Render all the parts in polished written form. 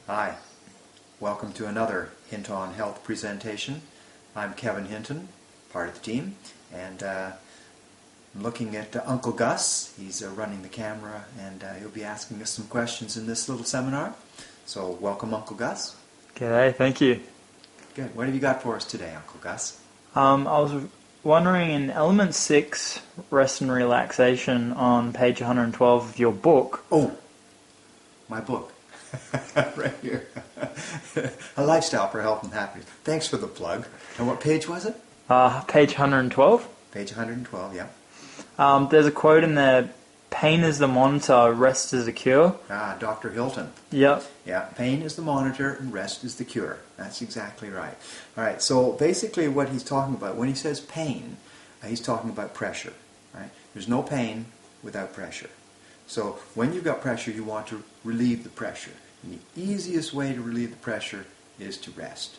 Hi, welcome to another Hinton Health presentation. I'm Kevin Hinton, part of the team, and I'm looking at Uncle Gus. He's running the camera, and he'll be asking us some questions in this little seminar. So welcome, Uncle Gus. G'day, thank you. Good. What have you got for us today, Uncle Gus? I was wondering, in Element 6, Rest and Relaxation, on page 112 of your book. Oh, my book. Right here. A Lifestyle for Health and Happiness. Thanks for the plug. And what page was it? Page 112. Page 112, yeah. There's a quote in there, "Pain is the monitor, rest is the cure." Dr. Hinton. Yep. Yeah, pain is the monitor and rest is the cure. That's exactly right. All right, so basically what he's talking about, when he says pain, he's talking about pressure. Right? There's no pain without pressure. So when you've got pressure, you want to relieve the pressure. And the easiest way to relieve the pressure is to rest.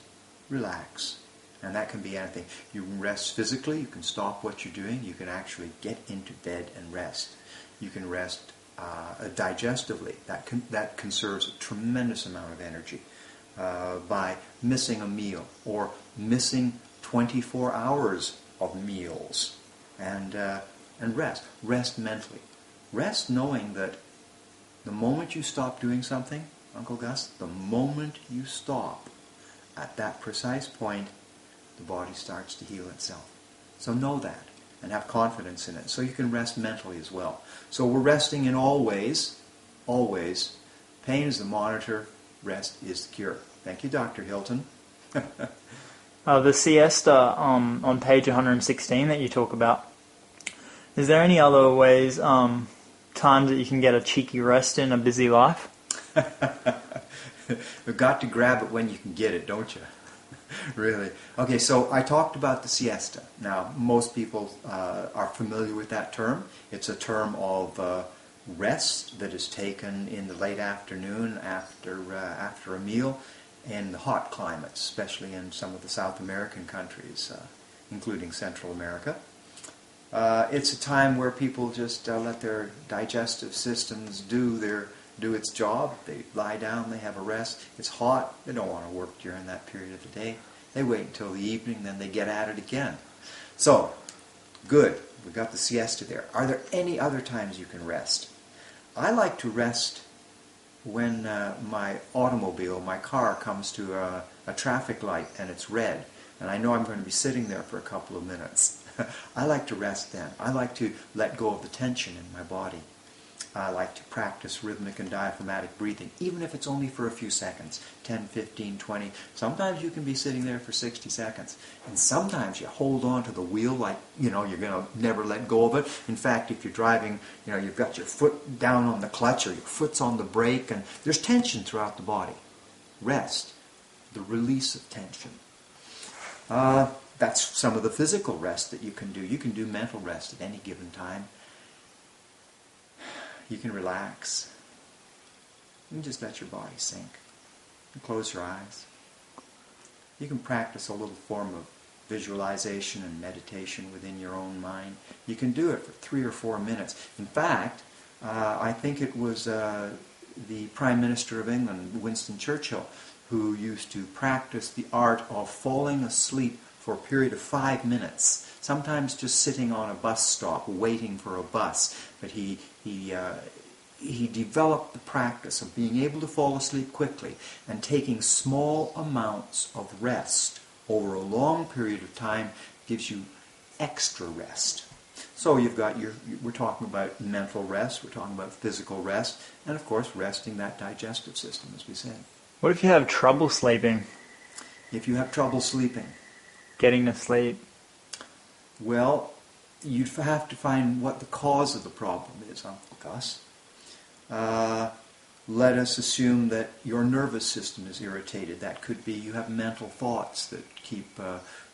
Relax. And that can be anything. You can rest physically, you can stop what you're doing, you can actually get into bed and rest. You can rest digestively. That conserves a tremendous amount of energy by missing a meal or missing 24 hours of meals. And rest. Rest mentally. Rest knowing that the moment you stop doing something, Uncle Gus, the moment you stop, at that precise point, the body starts to heal itself. So know that and have confidence in it. So you can rest mentally as well. So we're resting in all ways. Always. Pain is the monitor. Rest is the cure. Thank you, Dr. Hinton. The siesta on page 116 that you talk about. Is there any other ways, times that you can get a cheeky rest in a busy life? You've got to grab it when you can get it, don't you? Really. Okay, so I talked about the siesta. Now, most people are familiar with that term. It's a term of rest that is taken in the late afternoon after a meal in the hot climates, especially in some of the South American countries, including Central America. It's a time where people just let their digestive systems do its job. They lie down, they have a rest. It's hot, they don't want to work during that period of the day. They wait until the evening, then they get at it again. So, good, we've got the siesta there. Are there any other times you can rest? I like to rest when my automobile, my car, comes to a traffic light and it's red, and I know I'm going to be sitting there for a couple of minutes. I like to rest then. I like to let go of the tension in my body. I like to practice rhythmic and diaphragmatic breathing, even if it's only for a few seconds, 10, 15, 20. Sometimes you can be sitting there for 60 seconds. And sometimes you hold on to the wheel like, you're going to never let go of it. In fact, if you're driving, you've got your foot down on the clutch or your foot's on the brake, and there's tension throughout the body. Rest, the release of tension. That's some of the physical rest that you can do. You can do mental rest at any given time. You can relax. You can just let your body sink. And close your eyes. You can practice a little form of visualization and meditation within your own mind. You can do it for 3 or 4 minutes. In fact, I think it was the Prime Minister of England, Winston Churchill, who used to practice the art of falling asleep for a period of 5 minutes. Sometimes just sitting on a bus stop, waiting for a bus. But he developed the practice of being able to fall asleep quickly and taking small amounts of rest over a long period of time gives you extra rest. So we're talking about mental rest, we're talking about physical rest, and of course resting that digestive system, as we said. What if you have trouble sleeping? If you have trouble sleeping, getting to sleep? Well, you'd have to find what the cause of the problem is, Uncle Gus. Let us assume that your nervous system is irritated. That could be you have mental thoughts that keep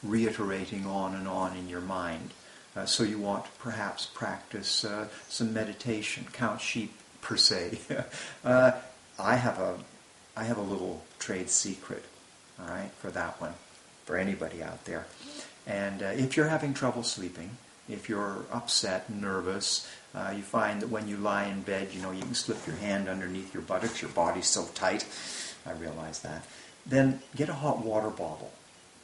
reiterating on and on in your mind. So you want to perhaps practice some meditation, count sheep per se. I have a little trade secret, all right, for that one, for anybody out there. And if you're having trouble sleeping, if you're upset, nervous, You find that when you lie in bed, you can slip your hand underneath your buttocks. Your body's so tight. I realize that. Then get a hot water bottle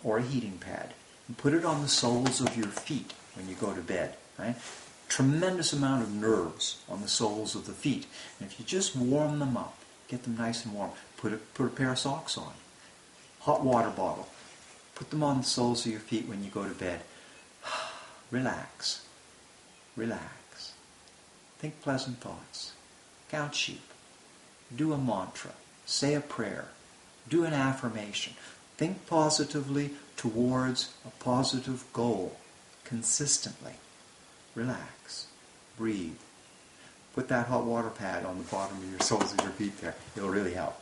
or a heating pad and put it on the soles of your feet when you go to bed. Right? Tremendous amount of nerves on the soles of the feet. And if you just warm them up, get them nice and warm, put a pair of socks on. Hot water bottle. Put them on the soles of your feet when you go to bed. Relax. Relax. Think pleasant thoughts. Count sheep. Do a mantra. Say a prayer. Do an affirmation. Think positively towards a positive goal. Consistently. Relax. Breathe. Put that hot water pad on the bottom of your soles of your feet there. It'll really help.